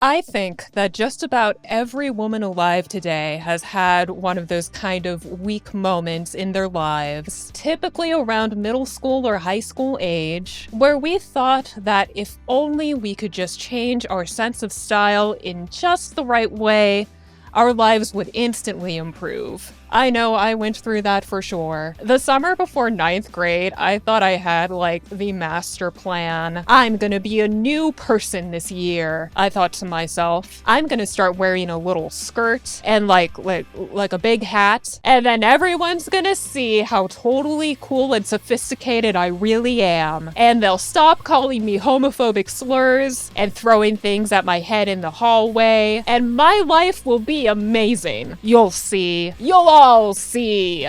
I think that just about every woman alive today has had one of those kind of weak moments in their lives, typically around middle school or high school age, where we thought that if only we could just change our sense of style in just the right way, our lives would instantly improve. I know I went through that for sure. The summer before ninth grade, I thought I had, the master plan. I'm gonna be a new person this year. I thought to myself, I'm gonna start wearing a little skirt and like a big hat, and then everyone's gonna see how totally cool and sophisticated I really am. And they'll stop calling me homophobic slurs and throwing things at my head in the hallway, and my life will be amazing. You'll see. You'll all see.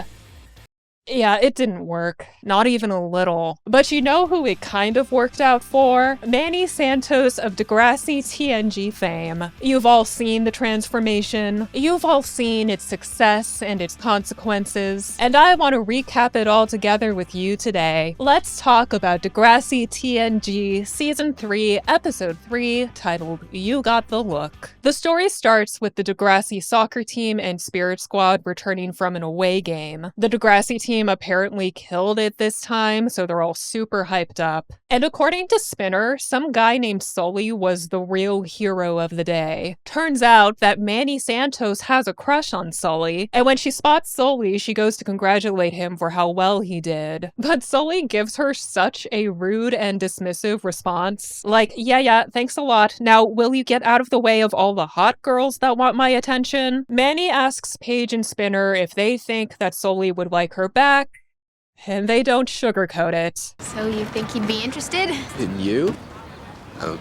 Yeah, it didn't work. Not even a little. But you know who it kind of worked out for? Manny Santos of Degrassi TNG fame. You've all seen the transformation. You've all seen its success and its consequences. And I want to recap it all together with you today. Let's talk about Degrassi TNG Season 3, Episode 3, titled You Got the Look. The story starts with the Degrassi soccer team and Spirit Squad returning from an away game. The Degrassi team apparently killed it this time, so they're all super hyped up. And according to Spinner, some guy named Sully was the real hero of the day. Turns out that Manny Santos has a crush on Sully, and when she spots Sully, she goes to congratulate him for how well he did. But Sully gives her such a rude and dismissive response. Like, yeah, thanks a lot. Now, will you get out of the way of all the hot girls that want my attention? Manny asks Paige and Spinner if they think that Sully would like her back, and they don't sugarcoat it. So you think he'd be interested? In you? Oh.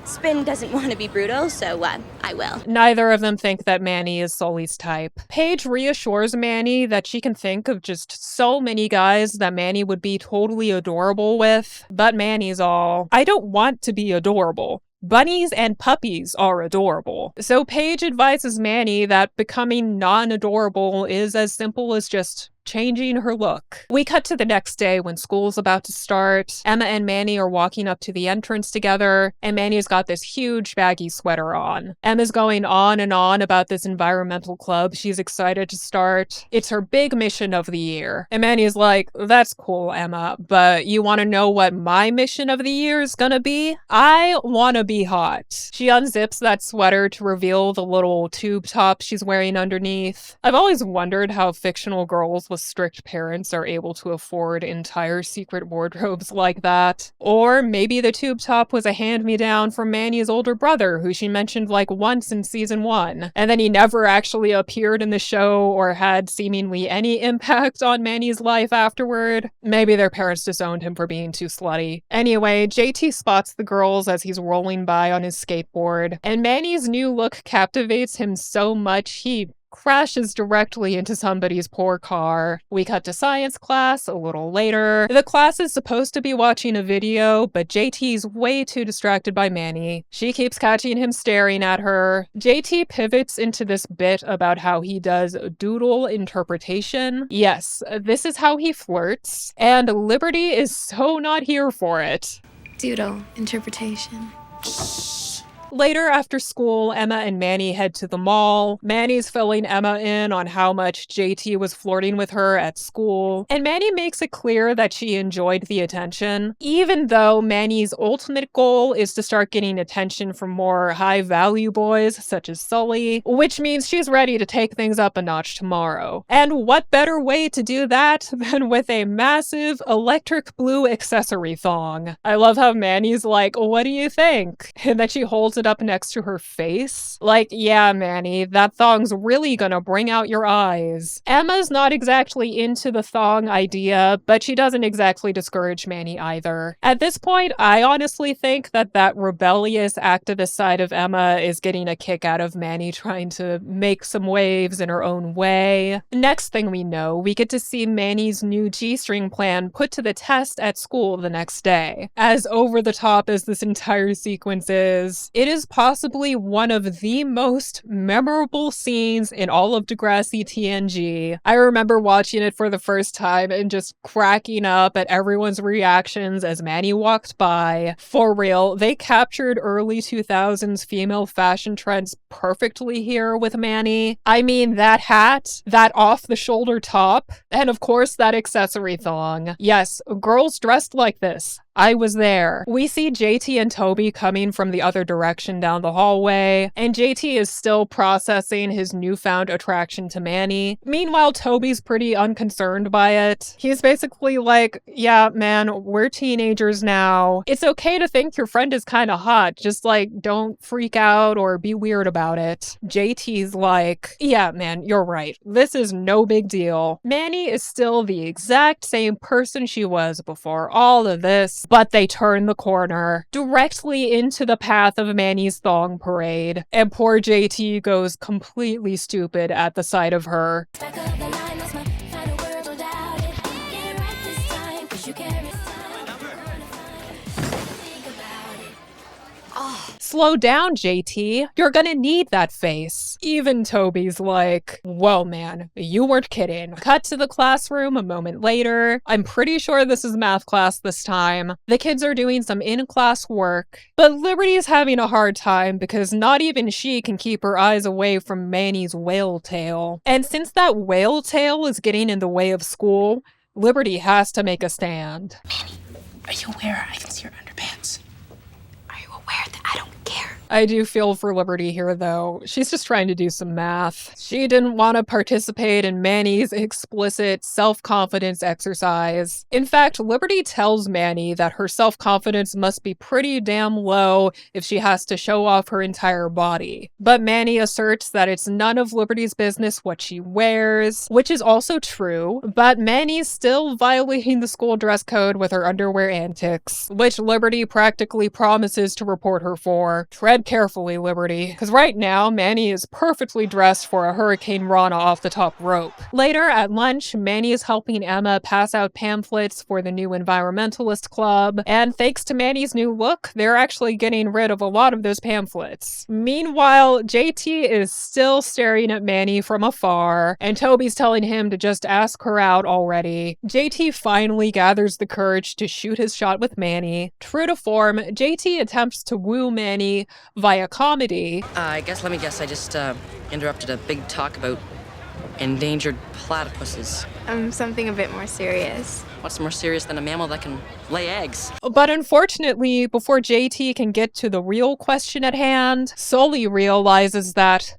Spin doesn't want to be brutal, so, I will. Neither of them think that Manny is Sully's type. Paige reassures Manny that she can think of just so many guys that Manny would be totally adorable with, but Manny's all, I don't want to be adorable. Bunnies and puppies are adorable. So Paige advises Manny that becoming non-adorable is as simple as just changing her look. We cut to the next day when school's about to start. Emma and Manny are walking up to the entrance together, and Manny's got this huge baggy sweater on. Emma's going on and on about this environmental club she's excited to start. It's her big mission of the year. And Manny's like, that's cool, Emma, but you want to know what my mission of the year is gonna be? I want to be hot. She unzips that sweater to reveal the little tube top she's wearing underneath. I've always wondered how fictional girls with strict parents are able to afford entire secret wardrobes like that. Or maybe the tube top was a hand-me-down from Manny's older brother, who she mentioned once in season 1, and then he never actually appeared in the show or had seemingly any impact on Manny's life afterward. Maybe their parents disowned him for being too slutty. Anyway, JT spots the girls as he's rolling by on his skateboard, and Manny's new look captivates him so much he crashes directly into somebody's poor car. We cut to science class a little later. The class is supposed to be watching a video, but JT's way too distracted by Manny. She keeps catching him staring at her. JT pivots into this bit about how he does doodle interpretation. Yes, this is how he flirts, and Liberty is so not here for it. Doodle interpretation. Later after school, Emma and Manny head to the mall. Manny's filling Emma in on how much JT was flirting with her at school, and Manny makes it clear that she enjoyed the attention, even though Manny's ultimate goal is to start getting attention from more high-value boys such as Sully, which means she's ready to take things up a notch tomorrow. And what better way to do that than with a massive electric blue accessory thong? I love how Manny's like, what do you think? And then she holds it up next to her face. Like, yeah, Manny, that thong's really gonna bring out your eyes. Emma's not exactly into the thong idea, but she doesn't exactly discourage Manny either. At this point, I honestly think that rebellious activist side of Emma is getting a kick out of Manny trying to make some waves in her own way. Next thing we know, we get to see Manny's new G-string plan put to the test at school the next day. As over the top as this entire sequence is, it is is possibly one of the most memorable scenes in all of Degrassi TNG. I remember watching it for the first time and just cracking up at everyone's reactions as Manny walked by. For real, they captured early 2000s female fashion trends perfectly here with Manny. I mean, that hat, that off-the-shoulder top, and of course that accessory thong. Yes, girls dressed like this. I was there. We see JT and Toby coming from the other direction down the hallway, and JT is still processing his newfound attraction to Manny. Meanwhile, Toby's pretty unconcerned by it. He's basically like, yeah, man, we're teenagers now. It's okay to think your friend is kind of hot, just like, don't freak out or be weird about it. JT's like, yeah, man, you're right. This is no big deal. Manny is still the exact same person she was before all of this. But they turn the corner directly into the path of Manny's thong parade, and poor JT goes completely stupid at the sight of her. Slow down, JT. You're gonna need that face. Even Toby's like, whoa, man, you weren't kidding. Cut to the classroom a moment later. I'm pretty sure this is math class this time. The kids are doing some in-class work, but Liberty's having a hard time because not even she can keep her eyes away from Manny's whale tail. And since that whale tail is getting in the way of school, Liberty has to make a stand. Manny, are you aware I can see your underpants? Are you aware that I don't care? I do feel for Liberty here, though. She's just trying to do some math. She didn't want to participate in Manny's explicit self-confidence exercise. In fact, Liberty tells Manny that her self-confidence must be pretty damn low if she has to show off her entire body. But Manny asserts that it's none of Liberty's business what she wears, which is also true, but Manny's still violating the school dress code with her underwear antics, which Liberty practically promises to report her for. Tread carefully, Liberty, because right now, Manny is perfectly dressed for a Hurricane Rana off the top rope. Later, at lunch, Manny is helping Emma pass out pamphlets for the new environmentalist club, and thanks to Manny's new look, they're actually getting rid of a lot of those pamphlets. Meanwhile, JT is still staring at Manny from afar, and Toby's telling him to just ask her out already. JT finally gathers the courage to shoot his shot with Manny. True to form, JT attempts to woo Manny via comedy. I just interrupted a big talk about endangered platypuses. Something a bit more serious. What's more serious than a mammal that can lay eggs? But unfortunately, before JT can get to the real question at hand, Sully realizes that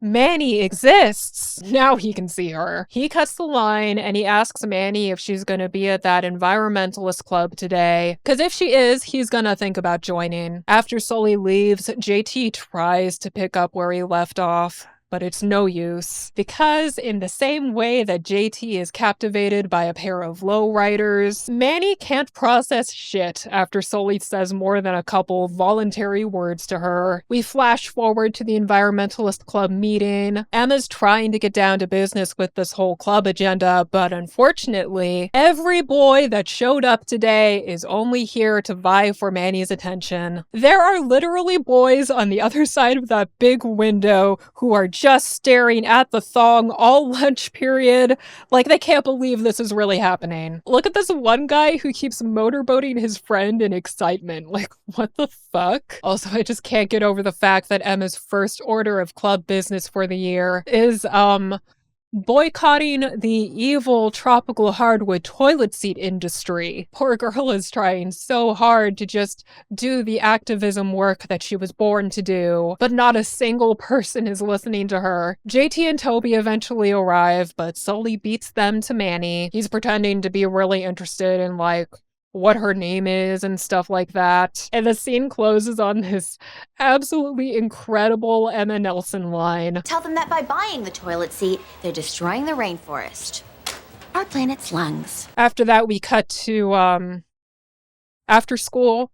Manny exists. Now he can see her. He cuts the line and he asks Manny if she's gonna be at that environmentalist club today. Cause if she is, he's gonna think about joining. After Sully leaves, JT tries to pick up where he left off, but it's no use. Because in the same way that JT is captivated by a pair of lowriders, Manny can't process shit after Sully says more than a couple voluntary words to her. We flash forward to the environmentalist club meeting. Emma's trying to get down to business with this whole club agenda, but unfortunately, every boy that showed up today is only here to vie for Manny's attention. There are literally boys on the other side of that big window who are just staring at the thong all lunch period, like they can't believe this is really happening. Look at this one guy who keeps motorboating his friend in excitement. Like, what the fuck? Also, I just can't get over the fact that Emma's first order of club business for the year is, boycotting the evil tropical hardwood toilet seat industry. Poor girl is trying so hard to just do the activism work that she was born to do, but not a single person is listening to her. JT and Toby eventually arrive, but Sully beats them to Manny. He's pretending to be really interested in, like, what her name is and stuff like that. And the scene closes on this absolutely incredible Emma Nelson line. Tell them that by buying the toilet seat, they're destroying the rainforest. Our planet's lungs. After that, we cut to, after school.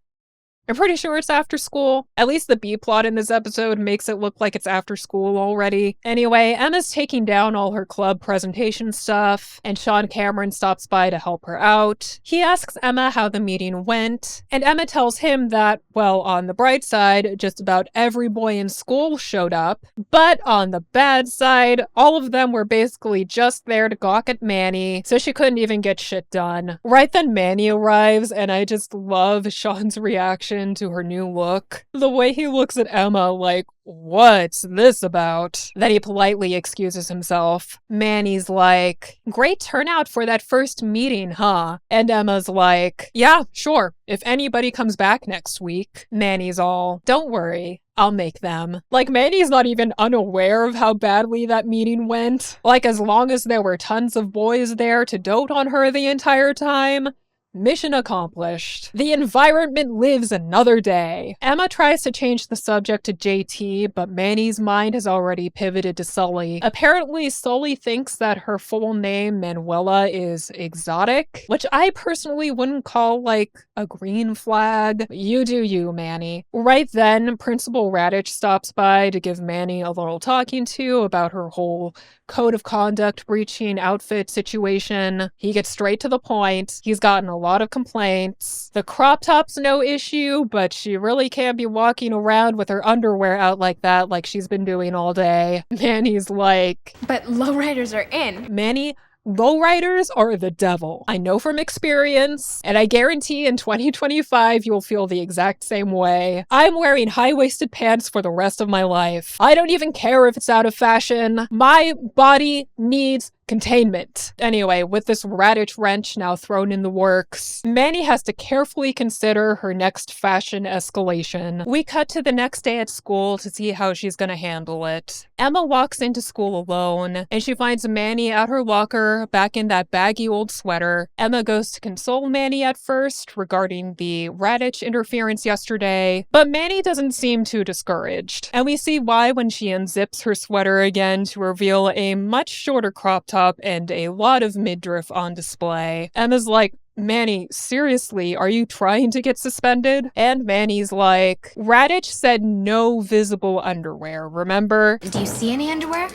I'm pretty sure it's after school. At least the B plot in this episode makes it look like it's after school already. Anyway, Emma's taking down all her club presentation stuff, and Sean Cameron stops by to help her out. He asks Emma how the meeting went, and Emma tells him that, well, on the bright side, just about every boy in school showed up, but on the bad side, all of them were basically just there to gawk at Manny, so she couldn't even get shit done. Right then Manny arrives, and I just love Sean's reaction to her new look. The way he looks at Emma like, what's this about? Then he politely excuses himself. Manny's like, great turnout for that first meeting, huh? And Emma's like, yeah, sure. If anybody comes back next week. Manny's all, don't worry. I'll make them. Like, Manny's not even unaware of how badly that meeting went. Like, as long as there were tons of boys there to dote on her the entire time, mission accomplished. The environment lives another day. Emma tries to change the subject to JT, but Manny's mind has already pivoted to Sully. Apparently, Sully thinks that her full name, Manuela, is exotic, which I personally wouldn't call, like, a green flag. You do you, Manny. Right then, Principal Radich stops by to give Manny a little talking to about her whole code of conduct breaching outfit situation. He gets straight to the point. He's gotten a lot of complaints. The crop top's no issue, but she really can't be walking around with her underwear out like that like she's been doing all day. Manny's like, But lowriders are in. Manny, lowriders are the devil. I know from experience, and I guarantee in 2025 you'll feel the exact same way. I'm wearing high-waisted pants for the rest of my life. I don't even care if it's out of fashion. My body needs containment. Anyway, with this Radich wrench now thrown in the works, Manny has to carefully consider her next fashion escalation. We cut to the next day at school to see how she's gonna handle it. Emma walks into school alone, and she finds Manny at her locker, back in that baggy old sweater. Emma goes to console Manny at first regarding the Radich interference yesterday, but Manny doesn't seem too discouraged. And we see why when she unzips her sweater again to reveal a much shorter crop top and a lot of midriff on display. Emma's like, Manny, seriously, are you trying to get suspended? And Manny's like, Radich said no visible underwear, remember? Do you see any underwear?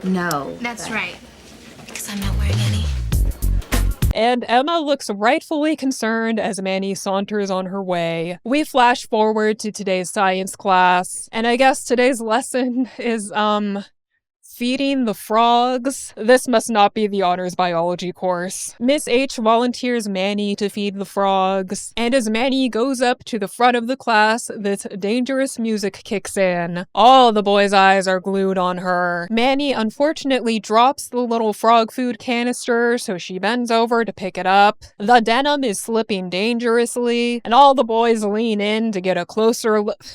No. That's right. Because I'm not wearing any. And Emma looks rightfully concerned as Manny saunters on her way. We flash forward to today's science class, and I guess today's lesson is, feeding the frogs. This must not be the honors biology course. Miss H volunteers Manny to feed the frogs, and as Manny goes up to the front of the class, this dangerous music kicks in. All the boys' eyes are glued on her. Manny unfortunately drops the little frog food canister, so she bends over to pick it up. The denim is slipping dangerously, and all the boys lean in to get a closer look.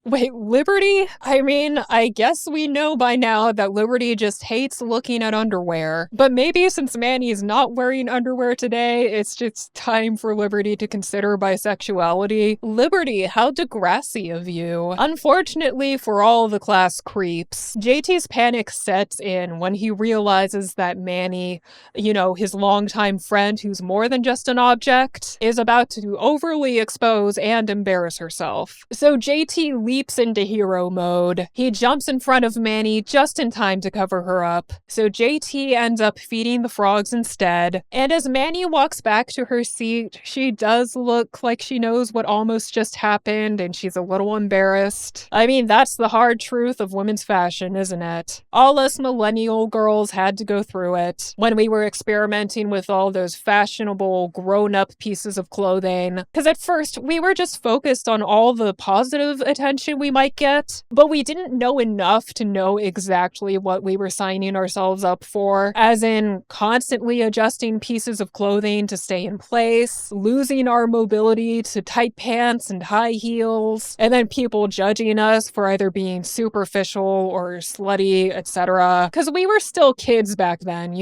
Wait, Liberty? I mean, I guess we know by now that Liberty just hates looking at underwear. But maybe since Manny's not wearing underwear today, it's just time for Liberty to consider bisexuality. Liberty, how Degrassi of you. Unfortunately for all the class creeps, JT's panic sets in when he realizes that Manny, his longtime friend who's more than just an object, is about to overly expose and embarrass herself. So JT leaps into hero mode. He jumps in front of Manny just in time to cover her up. So JT ends up feeding the frogs instead. And as Manny walks back to her seat, she does look like she knows what almost just happened, and she's a little embarrassed. I mean, that's the hard truth of women's fashion, isn't it? All us millennial girls had to go through it when we were experimenting with all those fashionable, grown-up pieces of clothing. Because at first, we were just focused on all the positive attention we might get, but we didn't know enough to know exactly what we were signing ourselves up for, as in constantly adjusting pieces of clothing to stay in place, losing our mobility to tight pants and high heels, and then people judging us for either being superficial or slutty, etc. Because we were still kids back then,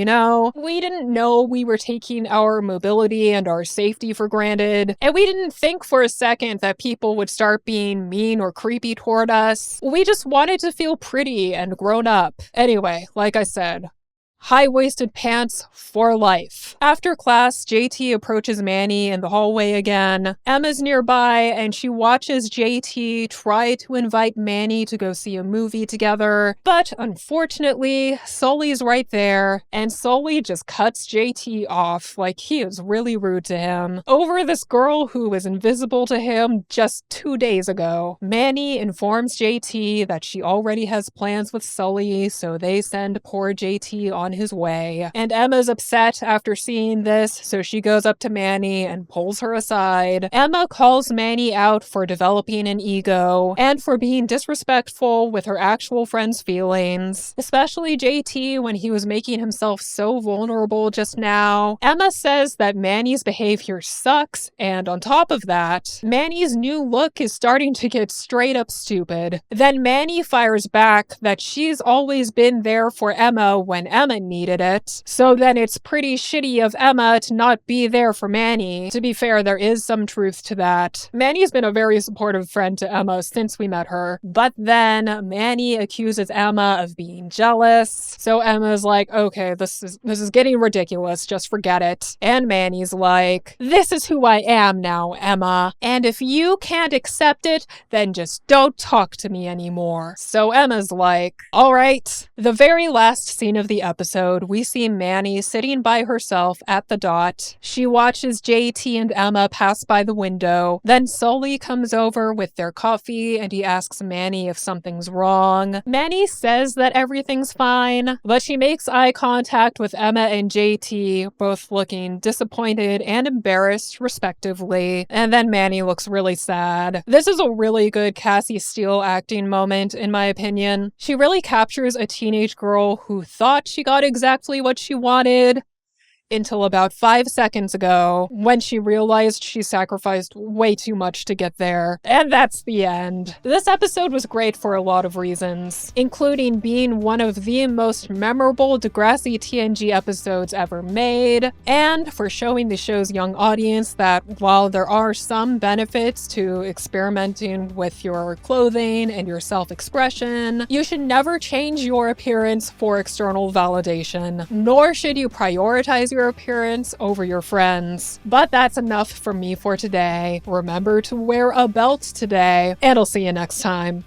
We didn't know we were taking our mobility and our safety for granted, and we didn't think for a second that people would start being mean or creepy toward us. We just wanted to feel pretty and grown up. Anyway, like I said, high-waisted pants for life. After class, JT approaches Manny in the hallway again. Emma's nearby, and she watches JT try to invite Manny to go see a movie together. But unfortunately, Sully's right there, and Sully just cuts JT off like he is really rude to him over this girl who was invisible to him just 2 days ago. Manny informs JT that she already has plans with Sully, so they send poor JT on his way. And Emma's upset after seeing this, so she goes up to Manny and pulls her aside. Emma calls Manny out for developing an ego and for being disrespectful with her actual friend's feelings, especially JT when he was making himself so vulnerable just now. Emma says that Manny's behavior sucks, and on top of that, Manny's new look is starting to get straight up stupid. Then Manny fires back that she's always been there for Emma when Emma needed it, so then it's pretty shitty of Emma to not be there for Manny. To be fair, there is some truth to that. Manny's been a very supportive friend to Emma since we met her, but then Manny accuses Emma of being jealous, so Emma's like, okay, this is getting ridiculous, just forget it. And Manny's like, this is who I am now, Emma, and if you can't accept it, then just don't talk to me anymore. So Emma's like, all right. The very last scene of the episode, we see Manny sitting by herself at the dot. She watches JT and Emma pass by the window. Then Sully comes over with their coffee and he asks Manny if something's wrong. Manny says that everything's fine, but she makes eye contact with Emma and JT, both looking disappointed and embarrassed, respectively. And then Manny looks really sad. This is a really good Cassie Steele acting moment, in my opinion. She really captures a teenage girl who thought she got exactly what she wanted until about 5 seconds ago when she realized she sacrificed way too much to get there. And that's the end. This episode was great for a lot of reasons, including being one of the most memorable Degrassi TNG episodes ever made, and for showing the show's young audience that while there are some benefits to experimenting with your clothing and your self-expression, you should never change your appearance for external validation, nor should you prioritize your appearance over your friends. But that's enough from me for today. Remember to wear a belt today, and I'll see you next time.